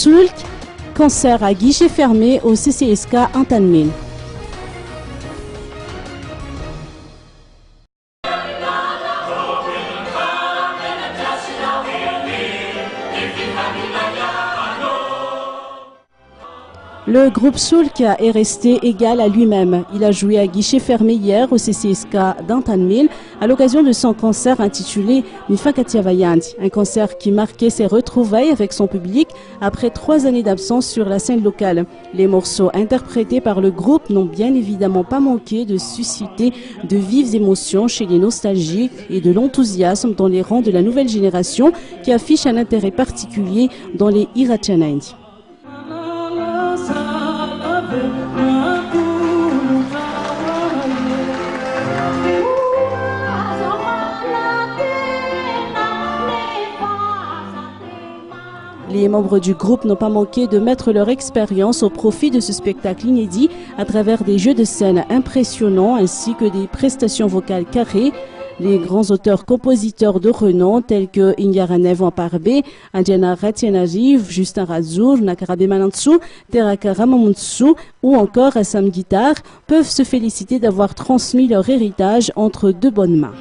Soulk, concert à guichet fermé au CCSK Antanmil. Le groupe Soulk est resté égal à lui-même. Il a joué à guichet fermé hier au CCSK d'Antanmil à l'occasion de son concert intitulé Mifakatia Vayandi, un concert qui marquait ses retrouvailles avec son public après 3 années d'absence sur la scène locale. Les morceaux interprétés par le groupe n'ont bien évidemment pas manqué de susciter de vives émotions chez les nostalgiques et de l'enthousiasme dans les rangs de la nouvelle génération qui affiche un intérêt particulier dans les Irachanaindi. Les membres du groupe n'ont pas manqué de mettre leur expérience au profit de ce spectacle inédit à travers des jeux de scène impressionnants ainsi que des prestations vocales carrées. Les grands auteurs-compositeurs de renom tels que Inyaranev Wamparbe, Andiana Ratianariv, Justin Razour, Nakarabe Manantsu, Teraka Ramamuntsu ou encore Assam Guitar peuvent se féliciter d'avoir transmis leur héritage entre 2 bonnes mains.